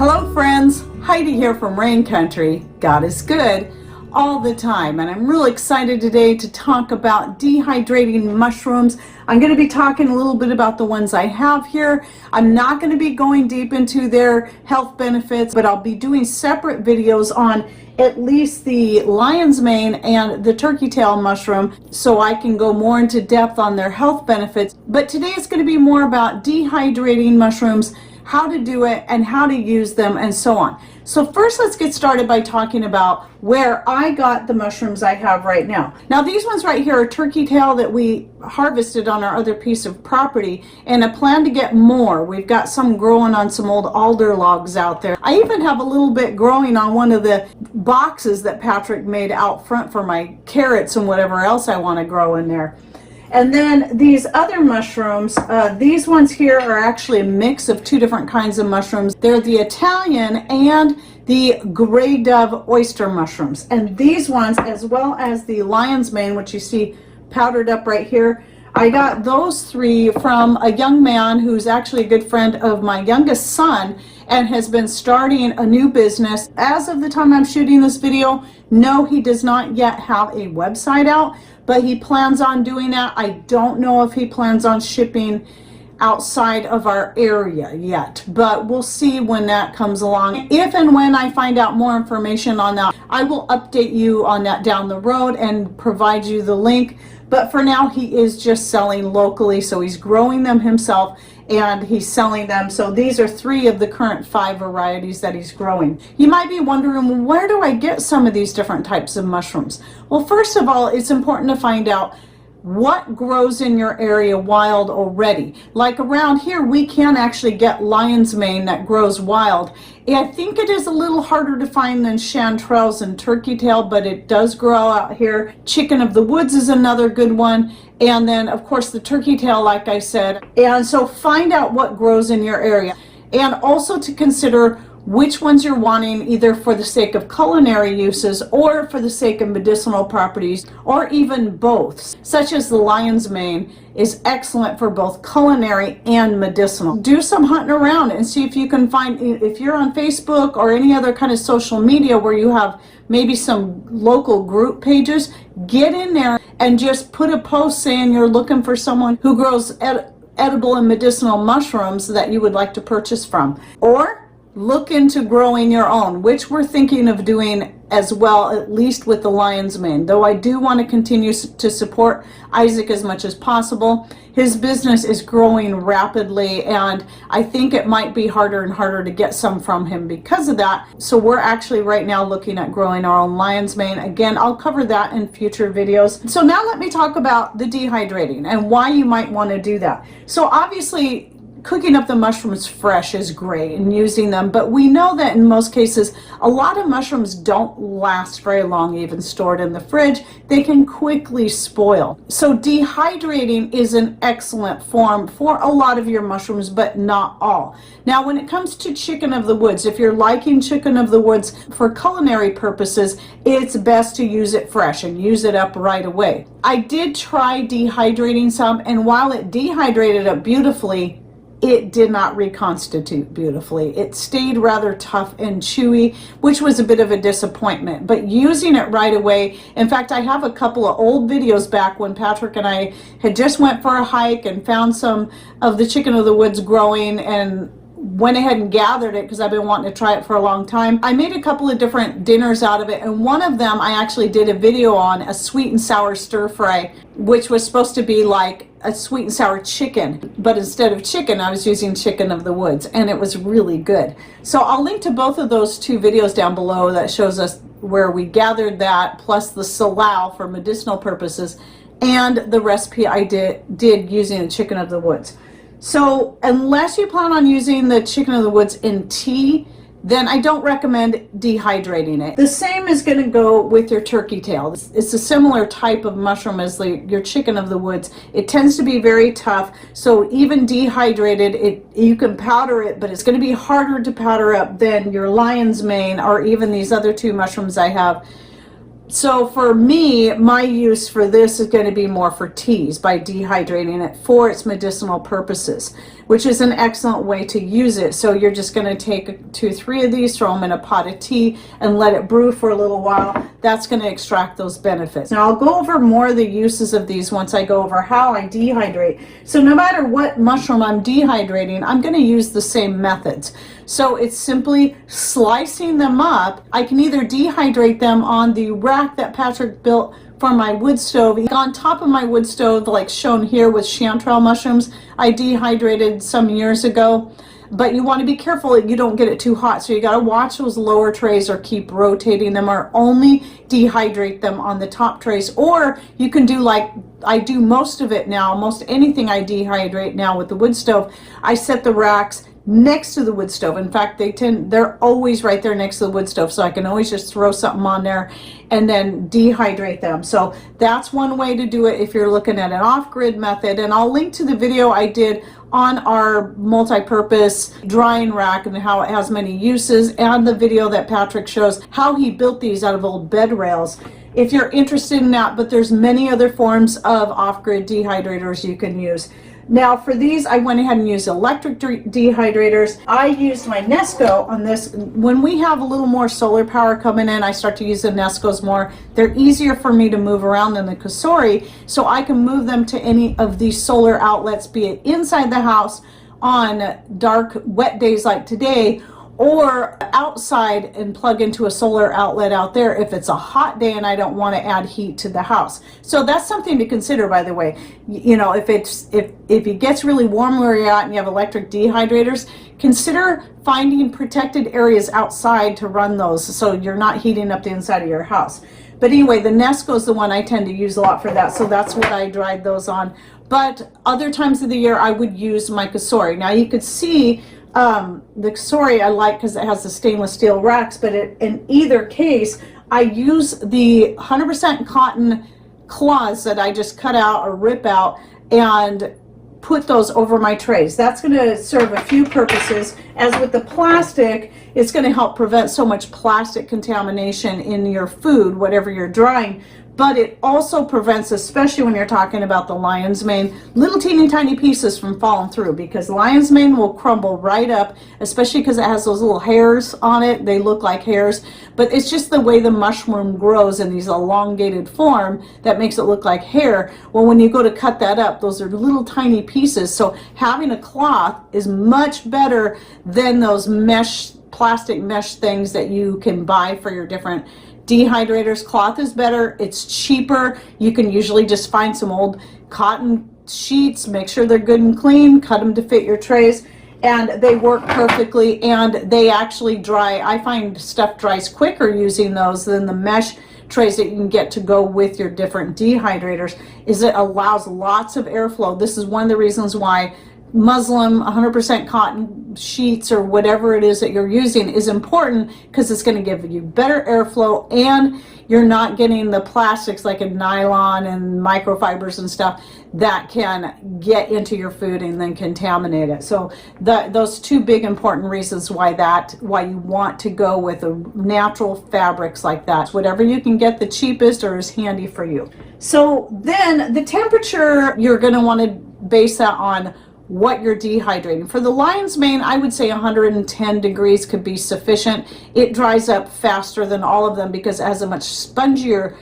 Hello friends, Heidi here from Rain Country. God is good all the time, and I'm really excited today to talk about dehydrating mushrooms. I'm going to be talking a little bit about the ones I have here. I'm not going to be going deep into their health benefits, but I'll be doing separate videos on at least the lion's mane and the turkey tail mushroom, so I can go more into depth on their health benefits. But today it's going to be more about dehydrating mushrooms, how to do it and how to use them and so on. So first let's get started by talking about where I got the mushrooms I have right now. Now these ones right here are turkey tail that we harvested on our other piece of property, and I plan to get more. We've got some growing on some old alder logs out there. I even have a little bit growing on one of the boxes that Patrick made out front for my carrots and whatever else I want to grow in there. And then these other mushrooms, these ones here are actually a mix of two different kinds of mushrooms. They're the Italian and the gray dove oyster mushrooms. And these ones, as well as the lion's mane, which you see powdered up right here, I got those three from a young man who's actually a good friend of my youngest son and has been starting a new business. As of the time I'm shooting this video, no, he does not yet have a website out, but he plans on doing that. I don't know if he plans on shipping outside of our area yet, but we'll see when that comes along. If and when I find out more information on that, I will update you on that down the road and provide you the link. But for now, he is just selling locally, so he's growing them himself and he's selling them. So these are 3 of the current 5 varieties that he's growing. You might be wondering, where do I get some of these different types of mushrooms? Well, first of all, it's important to find out what grows in your area wild already. Like around here, we can actually get lion's mane that grows wild. I think it is a little harder to find than chanterelles and turkey tail, but it does grow out here. Chicken of the woods is another good one. And then of course the turkey tail, like I said. And so find out what grows in your area. And also to consider which ones you're wanting, either for the sake of culinary uses or for the sake of medicinal properties, or even both, such as the lion's mane is excellent for both culinary and medicinal. Do some hunting around and see if you can find, if you're on Facebook or any other kind of social media where you have maybe some local group pages, get in there and just put a post saying you're looking for someone who grows edible and medicinal mushrooms that you would like to purchase from. Or look into growing your own, which we're thinking of doing as well, at least with the lion's mane. Though I do want to continue to support Isaac as much as possible. His business is growing rapidly, and I think it might be harder and harder to get some from him because of that. So we're actually right now looking at growing our own lion's mane. Again, I'll cover that in future videos. So now let me talk about the dehydrating and why you might want to do that. So obviously, cooking up the mushrooms fresh is great and using them, but we know that in most cases a lot of mushrooms don't last very long even stored in the fridge. They can quickly spoil. So dehydrating is an excellent form for a lot of your mushrooms, but not all. Now when it comes to chicken of the woods, if you're liking chicken of the woods for culinary purposes, it's best to use it fresh and use it up right away. I did try dehydrating some, and while it dehydrated up beautifully, it did not reconstitute beautifully. It stayed rather tough and chewy, which was a bit of a disappointment. But using it right away, in fact, I have a couple of old videos back when Patrick and I had just went for a hike and found some of the chicken of the woods growing and went ahead and gathered it because I've been wanting to try it for a long time. I made a couple of different dinners out of it, and one of them I actually did a video on, a sweet and sour stir fry, which was supposed to be like a sweet and sour chicken, but instead of chicken I was using chicken of the woods, and it was really good. So I'll link to both of those 2 videos down below that shows us where we gathered that, plus the salau for medicinal purposes, and the recipe I did using the chicken of the woods. So unless you plan on using the chicken of the woods in tea, then I don't recommend dehydrating it. The same is going to go with your turkey tail. It's a similar type of mushroom as your chicken of the woods. It tends to be very tough, so even dehydrated, you can powder it, but it's going to be harder to powder up than your lion's mane or even these other 2 mushrooms I have. So for me, my use for this is going to be more for teas by dehydrating it for its medicinal purposes, which is an excellent way to use it. So you're just going to take 2 or 3 of these, throw them in a pot of tea and let it brew for a little while. That's going to extract those benefits. Now I'll go over more of the uses of these once I go over how I dehydrate. So no matter what mushroom I'm dehydrating, I'm going to use the same methods. So it's simply slicing them up. I can either dehydrate them on the rack that Patrick built for my wood stove. On top of my wood stove, like shown here with chanterelle mushrooms, I dehydrated some years ago. But you want to be careful that you don't get it too hot. So you got to watch those lower trays or keep rotating them, or only dehydrate them on the top trays. Or you can do like I do most of it now, most anything I dehydrate now with the wood stove. I set the racks next to the wood stove. In fact, they're always right there next to the wood stove, so I can always just throw something on there and then dehydrate them. So that's one way to do it if you're looking at an off-grid method. And I'll link to the video I did on our multi-purpose drying rack and how it has many uses, and the video that Patrick shows how he built these out of old bed rails, if you're interested in that. But there's many other forms of off-grid dehydrators you can use. Now for these, I went ahead and used electric dehydrators. I used my Nesco on this. When we have a little more solar power coming in, I start to use the Nescos more. They're easier for me to move around than the Cosori, so I can move them to any of these solar outlets, be it inside the house on dark, wet days like today, or outside and plug into a solar outlet out there if it's a hot day and I don't want to add heat to the house. So that's something to consider, by the way. You know, if it gets really warm where you're at and you have electric dehydrators, consider finding protected areas outside to run those so you're not heating up the inside of your house. But anyway, the Nesco is the one I tend to use a lot for that, so that's what I dried those on. But other times of the year I would use my Cosori. Now you could see the Cosori I like because it has the stainless steel racks, but in either case, I use the 100% cotton cloths that I just cut out or rip out and put those over my trays. That's going to serve a few purposes. As with the plastic, it's going to help prevent so much plastic contamination in your food, whatever you're drying. But it also prevents, especially when you're talking about the lion's mane, little teeny tiny pieces from falling through, because lion's mane will crumble right up, especially because it has those little hairs on it. They look like hairs, but it's just the way the mushroom grows in these elongated form that makes it look like hair. Well, when you go to cut that up, those are little tiny pieces. So having a cloth is much better than those plastic mesh things that you can buy for your different dehydrators. Cloth is better, it's cheaper. You can usually just find some old cotton sheets, make sure they're good and clean, cut them to fit your trays, and they work perfectly, and they actually dry. I find stuff dries quicker using those than the mesh trays that you can get to go with your different dehydrators. Is it allows lots of airflow. This is one of the reasons why muslin 100% cotton sheets or whatever it is that you're using is important, because it's going to give you better airflow, and you're not getting the plastics like in nylon and microfibers and stuff that can get into your food and then contaminate it. So those two big important reasons why you want to go with natural fabrics like that. Whatever you can get the cheapest or is handy for you. So then the temperature, you're going to want to base that on what you're dehydrating. For the lion's mane, I would say 110 degrees could be sufficient. It dries up faster than all of them because it has a much spongier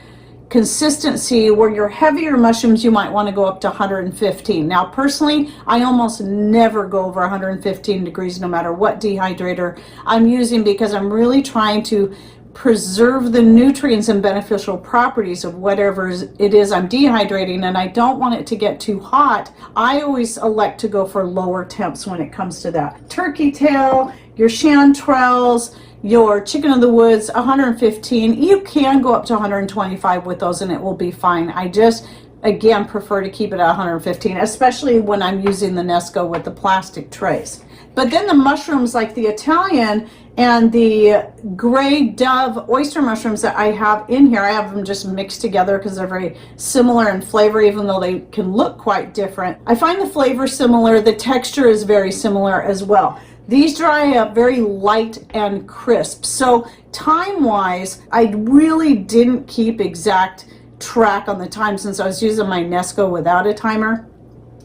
consistency, where your heavier mushrooms you might want to go up to 115. Now personally, I almost never go over 115 degrees no matter what dehydrator I'm using, because I'm really trying to preserve the nutrients and beneficial properties of whatever it is I'm dehydrating, and I don't want it to get too hot. I always elect to go for lower temps when it comes to that. Turkey tail, your chanterelles, your chicken of the woods, 115. You can go up to 125 with those and it will be fine. I just again, prefer to keep it at 115, especially when I'm using the Nesco with the plastic trays. But then the mushrooms like the Italian and the gray dove oyster mushrooms that I have in here, I have them just mixed together because they're very similar in flavor, even though they can look quite different. I find the flavor similar, the texture is very similar as well. These dry up very light and crisp. So time-wise, I really didn't keep exact track on the time since I was using my Nesco without a timer.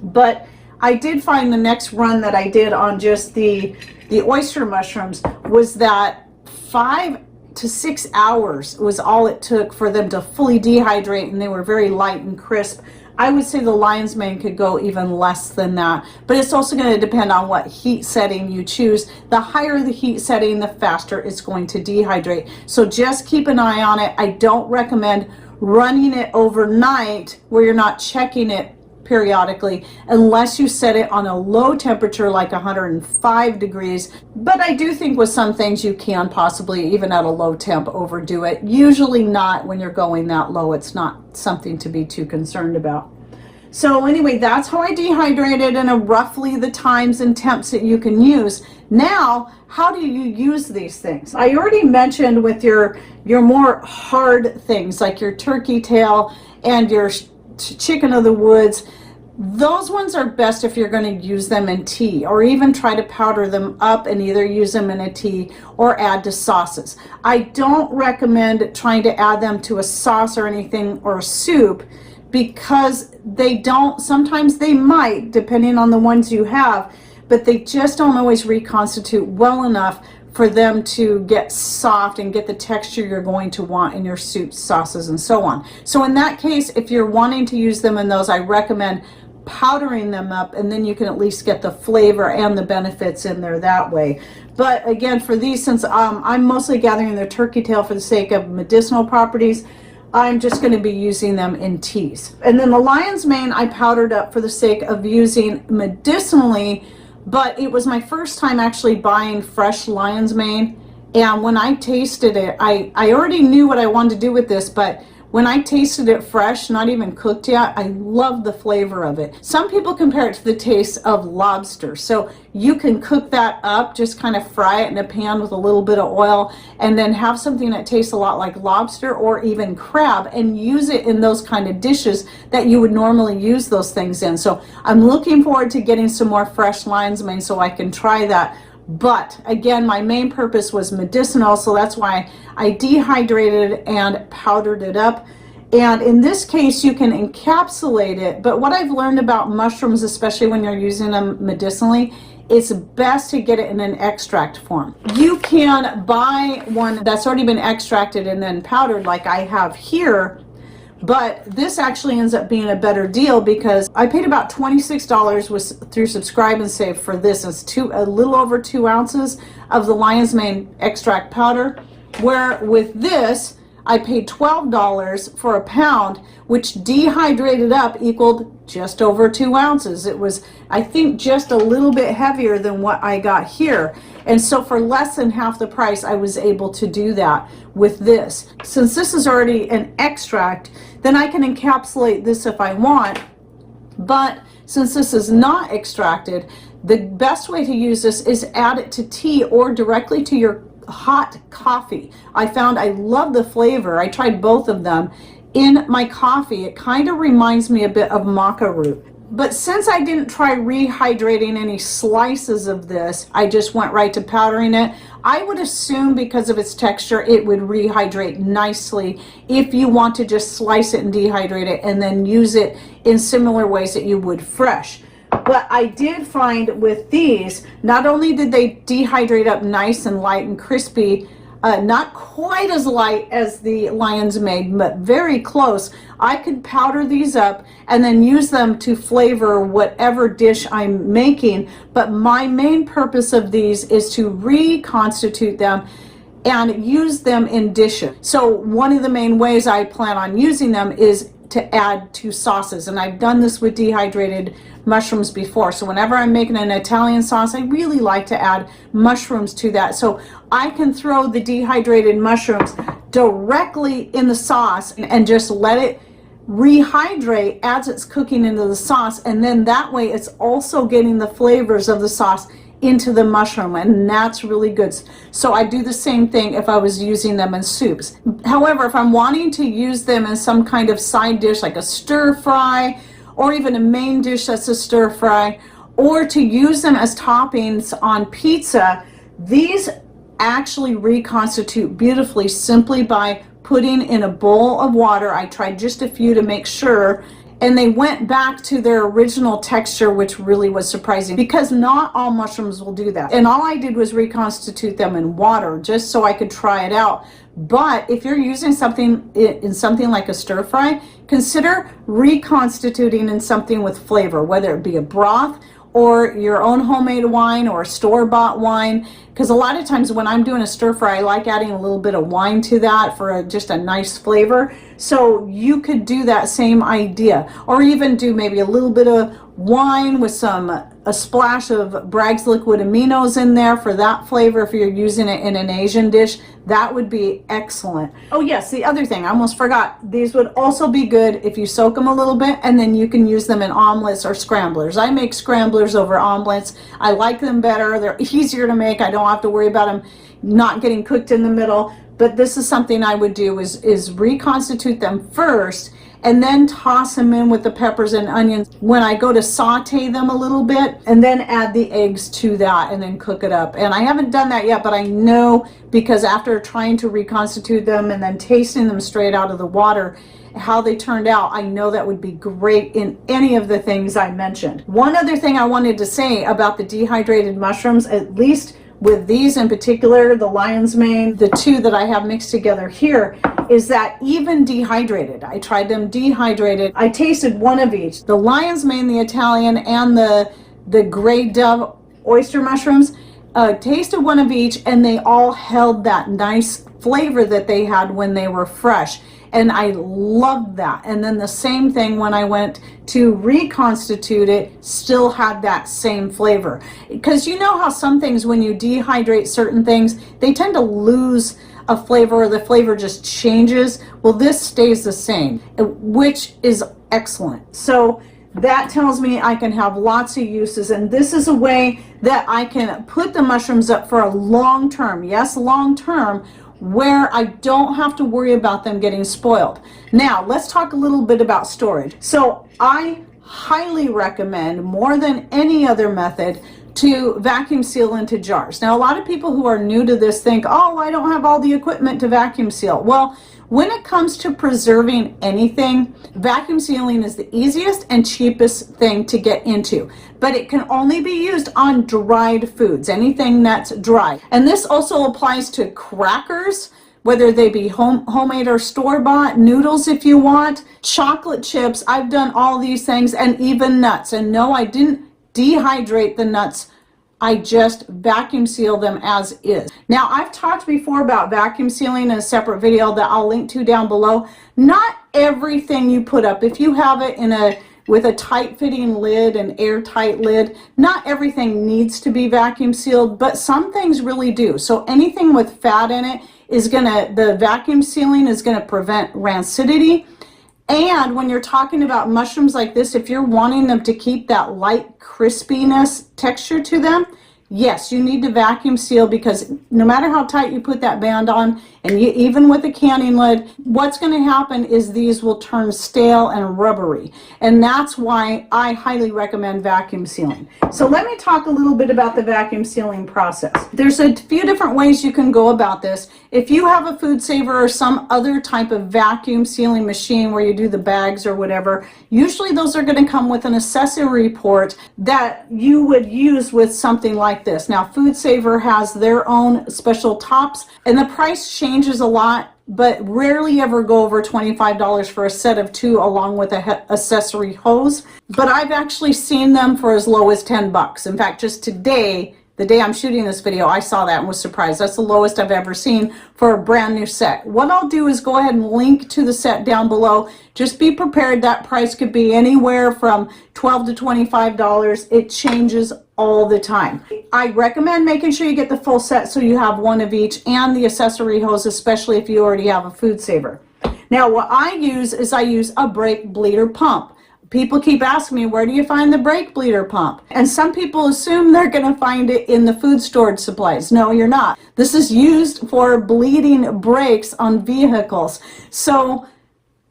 But I did find the next run that I did on just the oyster mushrooms was that 5 to 6 hours was all it took for them to fully dehydrate, and they were very light and crisp. I would say the lion's mane could go even less than that, but it's also going to depend on what heat setting you choose. The higher the heat setting, the faster it's going to dehydrate. So just keep an eye on it. I don't recommend running it overnight where you're not checking it periodically unless you set it on a low temperature like 105 degrees. But I do think with some things you can possibly, even at a low temp, overdo it. Usually not when you're going that low. It's not something to be too concerned about. So anyway, that's how I dehydrated and roughly the times and temps that you can use. Now, how do you use these things? I already mentioned with your more hard things like your turkey tail and your chicken of the woods. Those ones are best if you're going to use them in tea, or even try to powder them up and either use them in a tea or add to sauces. I don't recommend trying to add them to a sauce or anything or a soup, because they don't, sometimes they might, depending on the ones you have, but they just don't always reconstitute well enough for them to get soft and get the texture you're going to want in your soups, sauces, and so on. So in that case, if you're wanting to use them in those, I recommend powdering them up, and then you can at least get the flavor and the benefits in there that way. But again, for these, since I'm mostly gathering the turkey tail for the sake of medicinal properties, I'm just going to be using them in teas. And then the lion's mane I powdered up for the sake of using medicinally, but it was my first time actually buying fresh lion's mane, and when I tasted it, I already knew what I wanted to do with this, but when I tasted it fresh, not even cooked yet, I love the flavor of it. Some people compare it to the taste of lobster. So you can cook that up, just kind of fry it in a pan with a little bit of oil, and then have something that tastes a lot like lobster or even crab, and use it in those kind of dishes that you would normally use those things in. So I'm looking forward to getting some more fresh lion's mane so I can try that. But again, my main purpose was medicinal, so that's why I dehydrated and powdered it up. And in this case, you can encapsulate it. But what I've learned about mushrooms, especially when you're using them medicinally, it's best to get it in an extract form. You can buy one that's already been extracted and then powdered like I have here, but this actually ends up being a better deal because I paid about $26 through Subscribe and Save for this. It's a little over 2 ounces of the lion's mane extract powder, where with this I paid $12 for a pound, which dehydrated up equaled just over 2 ounces. It was, I think, just a little bit heavier than what I got here. And so for less than half the price, I was able to do that with this. Since this is already an extract, then I can encapsulate this if I want. But since this is not extracted, the best way to use this is add it to tea or directly to your hot coffee. I found I love the flavor. I tried both of them in my coffee. It kind of reminds me a bit of maca root. But since I didn't try rehydrating any slices of this, I just went right to powdering it. I would assume because of its texture, it would rehydrate nicely if you want to just slice it and dehydrate it and then use it in similar ways that you would fresh. But I did find with these, not only did they dehydrate up nice and light and crispy, not quite as light as the lion's mane, but very close. I could powder these up and then use them to flavor whatever dish I'm making. But my main purpose of these is to reconstitute them and use them in dishes. So one of the main ways I plan on using them is to add to sauces, and I've done this with dehydrated mushrooms before. So whenever I'm making an Italian sauce, I really like to add mushrooms to that. So I can throw the dehydrated mushrooms directly in the sauce and just let it rehydrate as it's cooking into the sauce, and then that way it's also getting the flavors of the sauce into the mushroom, and that's really good. So I do the same thing if I was using them in soups. However, if I'm wanting to use them in some kind of side dish like a stir fry, or even a main dish that's a stir fry, or to use them as toppings on pizza, these actually reconstitute beautifully simply by putting in a bowl of water. I tried just a few to make sure, and they went back to their original texture, which really was surprising because not all mushrooms will do that. And all I did was reconstitute them in water just so I could try it out. But if you're using something in something like a stir fry, consider reconstituting in something with flavor, whether it be a broth or your own homemade wine or store-bought wine, because a lot of times when I'm doing a stir fry, I like adding a little bit of wine to that for just a nice flavor. So you could do that same idea, or even do maybe a little bit of wine with a splash of Bragg's liquid aminos in there for that flavor. If you're using it in an Asian dish, that would be excellent. Oh yes, the other thing I almost forgot, these would also be good if you soak them a little bit, and then you can use them in omelets or scramblers. I make scramblers over omelets. I like them better. They're easier to make. I don't have to worry about them not getting cooked in the middle. But this is something I would do is reconstitute them first and then toss them in with the peppers and onions when I go to saute them a little bit, and then add the eggs to that and then cook it up. And I haven't done that yet, but I know, because after trying to reconstitute them and then tasting them straight out of the water, how they turned out, I know that would be great in any of the things I mentioned. One other thing I wanted to say about the dehydrated mushrooms, at least with these in particular, the lion's mane, the two that I have mixed together here, is that even dehydrated, I tried them dehydrated, I tasted one of each. The lion's mane, the Italian, and the gray dove oyster mushrooms, tasted one of each, and they all held that nice flavor that they had when they were fresh. And I loved that. And then the same thing when I went to reconstitute it, still had that same flavor. Because you know how some things, when you dehydrate certain things, they tend to lose a flavor, or the flavor just changes. Well, this stays the same, which is excellent. So that tells me I can have lots of uses, and this is a way that I can put the mushrooms up for a long term, yes, long term, where I don't have to worry about them getting spoiled. Now, let's talk a little bit about storage. So I highly recommend, more than any other method, to vacuum seal into jars. Now, a lot of people who are new to this think, oh, I don't have all the equipment to vacuum seal. Well, when it comes to preserving anything, vacuum sealing is the easiest and cheapest thing to get into. But it can only be used on dried foods, anything that's dry. And this also applies to crackers, whether they be homemade or store-bought, noodles if you want, chocolate chips. I've done all these things, and even nuts. And no, I didn't dehydrate the nuts. I just vacuum seal them as is. Now, I've talked before about vacuum sealing in a separate video that I'll link to down below. Not everything you put up, if you have it with a tight fitting lid, an airtight lid, not everything needs to be vacuum sealed, but some things really do. So anything with fat in it the vacuum sealing is gonna prevent rancidity. And when you're talking about mushrooms like this, if you're wanting them to keep that light crispiness texture to them, yes, you need to vacuum seal, because no matter how tight you put that band on, and even with a canning lid, what's going to happen is these will turn stale and rubbery. And that's why I highly recommend vacuum sealing. So let me talk a little bit about the vacuum sealing process. There's a few different ways you can go about this. If you have a food saver or some other type of vacuum sealing machine where you do the bags or whatever, usually those are going to come with an accessory port that you would use with something like this. Now, Food Saver has their own special tops, and the price changes a lot, but rarely ever go over $25 for a set of two along with a accessory hose. But I've actually seen them for as low as 10 bucks. In fact, just today, the day I'm shooting this video, I saw that and was surprised. That's the lowest I've ever seen for a brand new set. What I'll do is go ahead and link to the set down below. Just be prepared, that price could be anywhere from $12 to $25. It changes all the time. I recommend making sure you get the full set so you have one of each, and the accessory hose, especially if you already have a Food Saver. Now what I use is I use a brake bleeder pump. People keep asking me, where do you find the brake bleeder pump? And some people assume they're going to find it in the food storage supplies. No, you're not. This is used for bleeding brakes on vehicles. So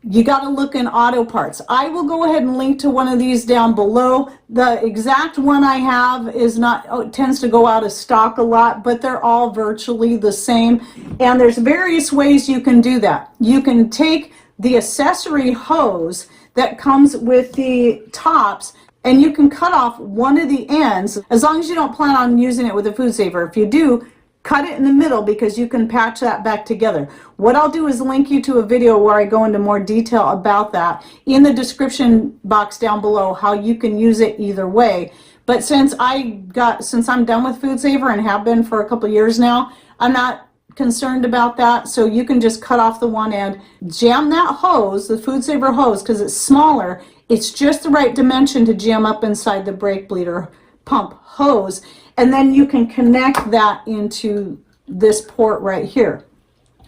you got to look in auto parts. I will go ahead and link to one of these down below. The exact one I have is not, tends to go out of stock a lot, but they're all virtually the same. And there's various ways you can do that. You can take the accessory hose that comes with the tops, and you can cut off one of the ends, as long as you don't plan on using it with a food saver. If you do, cut it in the middle, because you can patch that back together. What I'll do is link you to a video where I go into more detail about that in the description box down below, how you can use it either way. But since I'm done with food saver and have been for a couple years now, I'm not concerned about that. So you can just cut off the one end, jam that hose, the food saver hose, because it's smaller, it's just the right dimension to jam up inside the brake bleeder pump hose, and then you can connect that into this port right here.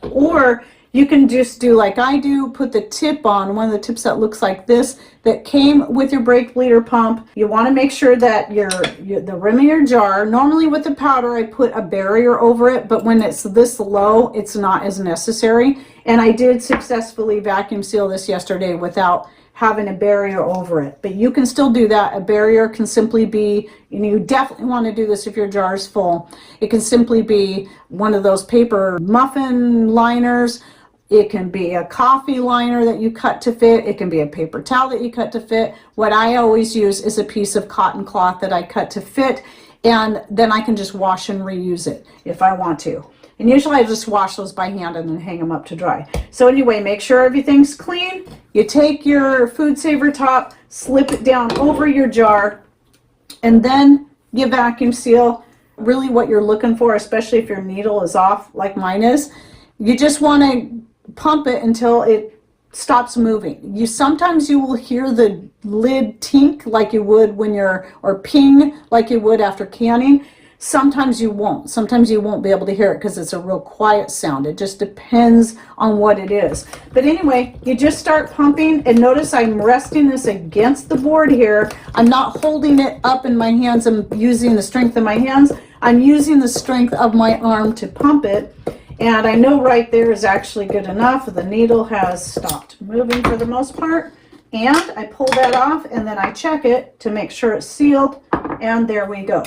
Or you can just do like I do, put the tip on, one of the tips that looks like this, that came with your brake bleeder pump. You want to make sure that the rim of your jar, normally with the powder I put a barrier over it, but when it's this low, it's not as necessary. And I did successfully vacuum seal this yesterday without having a barrier over it. But you can still do that. A barrier can simply be, and you definitely want to do this if your jar is full, it can simply be one of those paper muffin liners. It can be a coffee liner that you cut to fit. It can be a paper towel that you cut to fit. What I always use is a piece of cotton cloth that I cut to fit, and then I can just wash and reuse it if I want to. And usually I just wash those by hand and then hang them up to dry. So anyway, make sure everything's clean. You take your food saver top, slip it down over your jar, and then you vacuum seal. Really what you're looking for, especially if your needle is off like mine is, you just want to pump it until it stops moving. Sometimes you will hear the lid tink like you would when or ping like you would after canning. Sometimes you won't. Sometimes you won't be able to hear it because it's a real quiet sound. It just depends on what it is. But anyway, you just start pumping, and notice I'm resting this against the board here. I'm not holding it up in my hands. I'm using the strength of my hands. I'm using the strength of my arm to pump it. And I know right there is actually good enough. The needle has stopped moving for the most part. And I pull that off, and then I check it to make sure it's sealed. And there we go.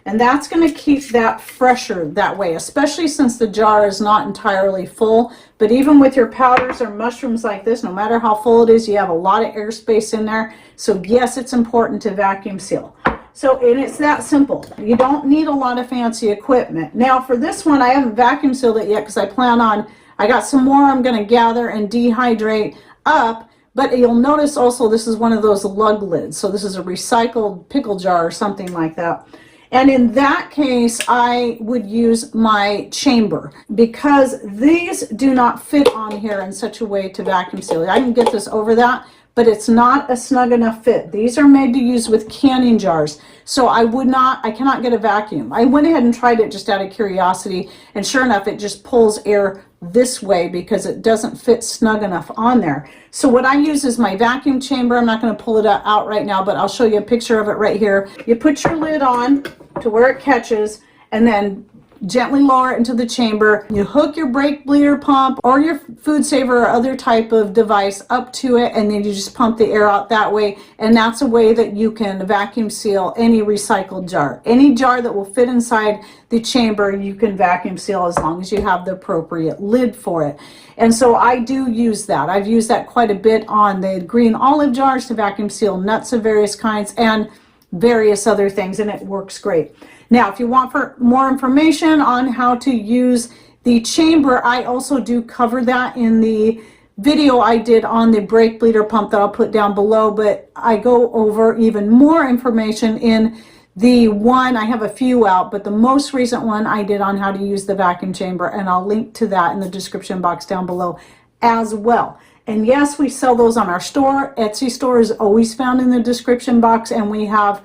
And that's going to keep that fresher that way, especially since the jar is not entirely full. But even with your powders or mushrooms like this, no matter how full it is, you have a lot of airspace in there. So yes, it's important to vacuum seal. So, and it's that simple. You don't need a lot of fancy equipment. Now for this one, I haven't vacuum sealed it yet because I got some more I'm going to gather and dehydrate up. But you'll notice also this is one of those lug lids. So this is a recycled pickle jar or something like that. And in that case, I would use my chamber, because these do not fit on here in such a way to vacuum seal. I can get this over that, but it's not a snug enough fit. These are made to use with canning jars. So I cannot get a vacuum. I went ahead and tried it just out of curiosity, and sure enough, it just pulls air this way because it doesn't fit snug enough on there. So what I use is my vacuum chamber. I'm not going to pull it out right now, but I'll show you a picture of it right here. You put your lid on to where it catches, and then gently lower it into the chamber. You hook your brake bleeder pump or your food saver or other type of device up to it, and then you just pump the air out that way. And that's a way that you can vacuum seal any recycled jar. Any jar that will fit inside the chamber, you can vacuum seal as long as you have the appropriate lid for it. And so I do use that. I've used that quite a bit on the green olive jars to vacuum seal nuts of various kinds and various other things, and it works great. Now, if you want more information on how to use the chamber, I also do cover that in the video I did on the brake bleeder pump that I'll put down below, but I go over even more information in the one, I have a few out, but the most recent one I did on how to use the vacuum chamber, and I'll link to that in the description box down below as well. And yes, we sell those on our store. Etsy store is always found in the description box, and we have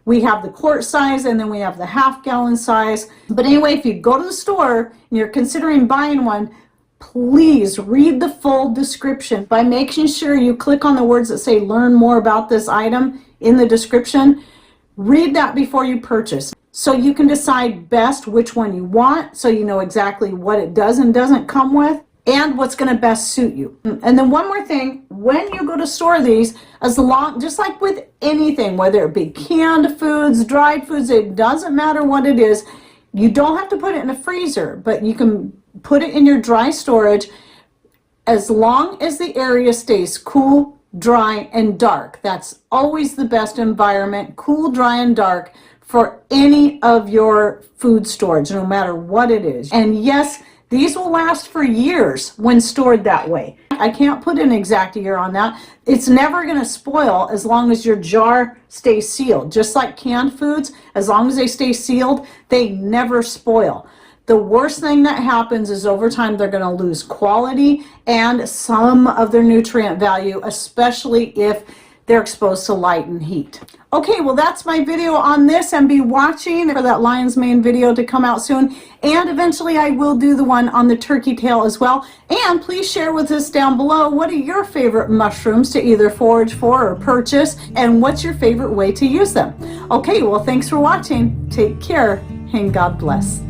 the quart size, and then we have the half-gallon size. But anyway, if you go to the store and you're considering buying one, please read the full description by making sure you click on the words that say learn more about this item in the description. Read that before you purchase so you can decide best which one you want, so you know exactly what it does and doesn't come with and what's going to best suit you. And then one more thing, when you go to store these, just like with anything, whether it be canned foods, dried foods, it doesn't matter what it is, you don't have to put it in a freezer, but you can put it in your dry storage as long as the area stays cool, dry, and dark. That's always the best environment, cool, dry, and dark for any of your food storage, no matter what it is. And yes, these will last for years when stored that way. I can't put an exact year on that. It's never going to spoil as long as your jar stays sealed. Just like canned foods, as long as they stay sealed, they never spoil. The worst thing that happens is over time they're going to lose quality and some of their nutrient value, especially if they're exposed to light and heat. Okay, well that's my video on this, and be watching for that lion's mane video to come out soon, and eventually I will do the one on the turkey tail as well. And please share with us down below, what are your favorite mushrooms to either forage for or purchase, and what's your favorite way to use them? Okay, well thanks for watching, take care, and God bless.